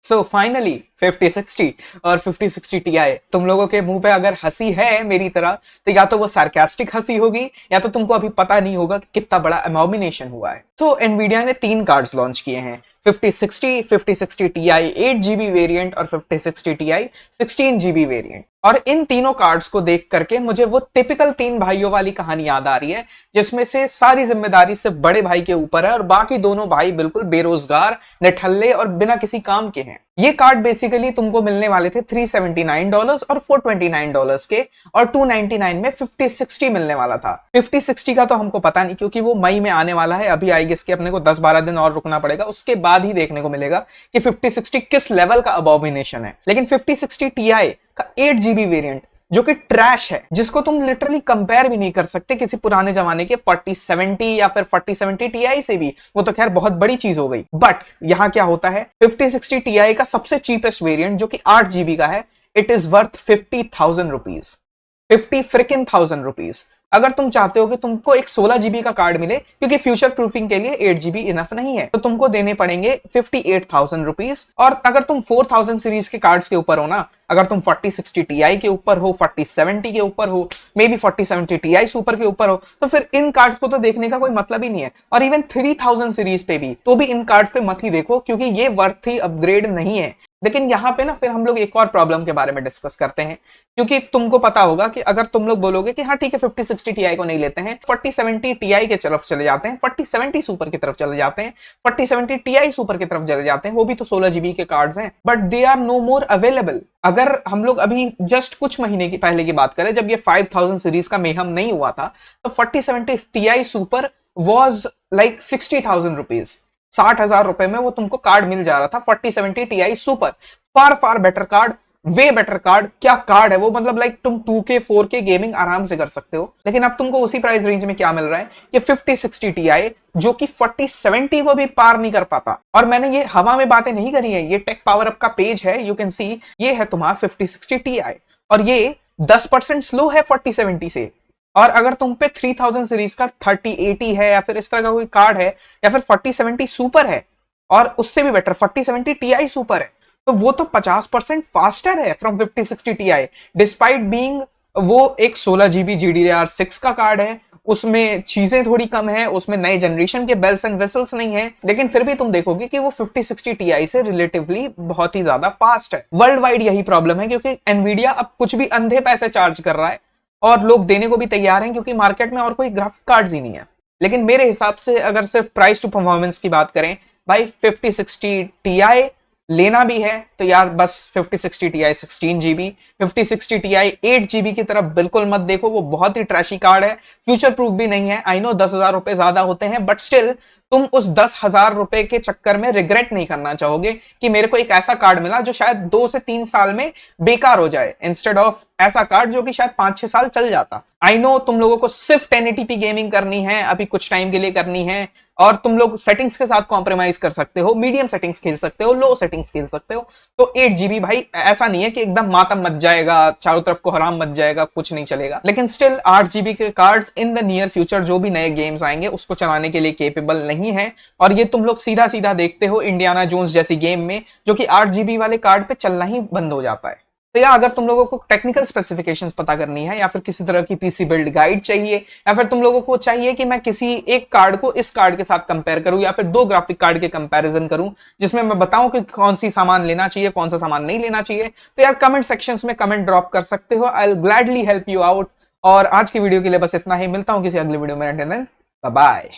So finally 5060 और 5060 Ti तुम लोगों के मुंह पे अगर हंसी है मेरी तरह तो या तो वो सार्कास्टिक हंसी होगी या तो तुमको अभी पता नहीं होगा कि कितना बड़ा एमोमिनेशन हुआ है। तो एनवीडिया ने 3 कार्ड्स लॉन्च किए हैं, 5060, 5060 Ti 8GB वेरिएंट और 5060 Ti 16GB वेरिएंट। और इन तीनों कार्ड्स को देख करके मुझे वो टिपिकल 3 भाइयों वाली कहानी याद आ रही है, जिसमें से सारी जिम्मेदारी सिर्फ बड़े भाई के ऊपर है और बाकी दोनों भाई बिल्कुल बेरोजगार, निठल्ले और बिना किसी काम के हैं। ये कार्ड बेसिकली तुमको मिलने वाले थे $379 और $429 के, और $299 में 5060 मिलने वाला था। 5060 का तो हमको पता नहीं क्योंकि वो मई में आने वाला है, अभी आई गेस कि अपने को 10-12 दिन और रुकना पड़ेगा, उसके बाद ही देखने को मिलेगा कि 5060 किस लेवल का अबॉमिनेशन है। लेकिन 5060 Ti का 8GB वेरिएंट जो कि ट्रैश है, जिसको तुम लिटरली कंपेयर भी नहीं कर सकते किसी पुराने जमाने के 4070 या फिर 4070 Ti से भी, वो तो खैर बहुत बड़ी चीज हो गई। बट यहां क्या होता है, 5060 Ti का सबसे चीपेस्ट वेरिएंट जो कि 8GB का है, it is worth 50,000 rupees, 50,000 rupees. अगर तुम चाहते हो कि तुमको एक 16GB का कार्ड मिले, क्योंकि फ्यूचर प्रूफिंग के लिए 8GB इनफ नहीं है, तो तुमको देने पड़ेंगे 58,000 रुपीज। और अगर तुम 4000 सीरीज के कार्ड्स के ऊपर हो ना, अगर तुम 4060 Ti के ऊपर हो, 4070 के ऊपर हो, मे बी 4070 Ti सुपर के ऊपर हो, तो फिर इन कार्ड्स को तो देखने का कोई मतलब ही नहीं है। और इवन 3000 सीरीज पे भी तो भी इन कार्ड्स पे मत ही देखो, क्योंकि ये वर्थी अपग्रेड नहीं है। लेकिन यहाँ पे ना फिर हम लोग एक और प्रॉब्लम के बारे में डिस्कस करते हैं, क्योंकि तुमको पता होगा कि अगर तुम लोग बोलोगे कि हाँ ठीक है 5060 Ti को नहीं लेते हैं, 4070 Ti के तरफ चले जाते हैं, 4070 सुपर की तरफ चले जाते हैं, 4070 Ti सुपर की तरफ चले जाते हैं, वो भी तो 16GB के कार्ड्स हैं, but they are no more available. अगर हम लोग अभी जस्ट कुछ महीने की पहले की बात करें, जब ये 5000 सीरीज का मेहम नहीं हुआ था, तो 4070 Ti super was like 60,000 rupees, 60,000 रुपए में वो तुमको कार्ड मिल जा रहा था। 4070 Ti super far far better card, way better card. क्या कार्ड है वो, मतलब लाइक तुम 2K 4K गेमिंग आराम से कर सकते हो। लेकिन अब तुमको उसी प्राइस रेंज में क्या मिल रहा है, ये 5060 Ti जो कि 4070 को भी पार नहीं कर पाता। और मैंने ये हवा में बातें नहीं करी है, ये टेक पावर अप का पेज है, यू कैन सी, ये है तुम्हारा 5060 Ti और ये 10% स्लो है 4070 से। और अगर तुम पे 3000 सीरीज का 3080 है या फिर इस तरह का कोई कार्ड है, या फिर 4070 सुपर है और उससे भी बेटर 4070 Ti सुपर है, तो वो तो 50% फास्टर है फ्रॉम 5060 Ti, डिस्पाइट बीइंग वो एक 16GB GDDR6 का कार्ड है, उसमें चीजें थोड़ी कम है, उसमें नए जनरेशन के बेल्स एंड वेसल्स नहीं है, लेकिन फिर भी तुम देखोगे कि वो 5060 Ti से रिलेटिवली बहुत ही ज्यादा फास्ट है। वर्ल्ड वाइड यही प्रॉब्लम है, क्योंकि एनवीडिया अब कुछ भी अंधे पैसे चार्ज कर रहा है और लोग देने को भी तैयार हैं, क्योंकि मार्केट में और कोई ग्राफिक कार्ड्स ही नहीं है। लेकिन मेरे हिसाब से अगर सिर्फ प्राइस टू परफॉर्मेंस की बात करें भाई, 5060 Ti लेना भी है तो यार बस 5060 Ti 16GB, 5060 Ti 8GB की तरफ बिल्कुल मत देखो, वो बहुत ही ट्रैशी कार्ड है, फ्यूचर प्रूफ भी नहीं है। आई नो 10,000 रुपए ज्यादा होते हैं, बट स्टिल तुम उस 10,000 रुपए के चक्कर में रिग्रेट नहीं करना चाहोगे कि मेरे को एक ऐसा कार्ड मिला जो शायद 2 से 3 साल में बेकार हो जाए, इंस्टेड ऑफ ऐसा कार्ड जो कि शायद 5-6 साल चल जाता। आई नो तुम लोगों को सिर्फ 1080p गेमिंग करनी है, अभी कुछ टाइम के लिए करनी है, और तुम लोग सेटिंग्स के साथ कॉम्प्रोमाइज कर सकते हो, मीडियम सेटिंग्स खेल सकते हो, लो सेटिंग्स खेल सकते हो। तो 8GB भाई ऐसा नहीं है कि एकदम मातम मच जाएगा, चारों तरफ को हराम मच जाएगा, कुछ नहीं चलेगा। लेकिन स्टिल 8GB के cards in the near future जो भी नए गेम्स आएंगे उसको चलाने के लिए केपेबल नहीं है। और ये तुम लोग सीधा सीधा देखते हो इंडियाना जोन्स जैसी गेम में, जो कि 8GB वाले कार्ड पे चलना ही बंद हो जाता है। तो या अगर तुम लोगों को टेक्निकल स्पेसिफिकेशंस पता करनी है, या फिर किसी तरह की पीसी बिल्ड गाइड चाहिए, या फिर तुम लोगों को चाहिए कि मैं किसी एक कार्ड को इस कार्ड के साथ कंपेयर करूं, या फिर 2 ग्राफिक कार्ड के कंपैरिजन करूं जिसमें मैं बताऊं कि कौन सी सामान लेना चाहिए, कौन सा सामान नहीं लेना चाहिए, तो यार कमेंट सेक्शंस में कमेंट ड्रॉप कर सकते हो। I will gladly help you out. और आज की वीडियो के लिए बस इतना ही, मिलता हूं किसी अगले वीडियो में, बाय बाय।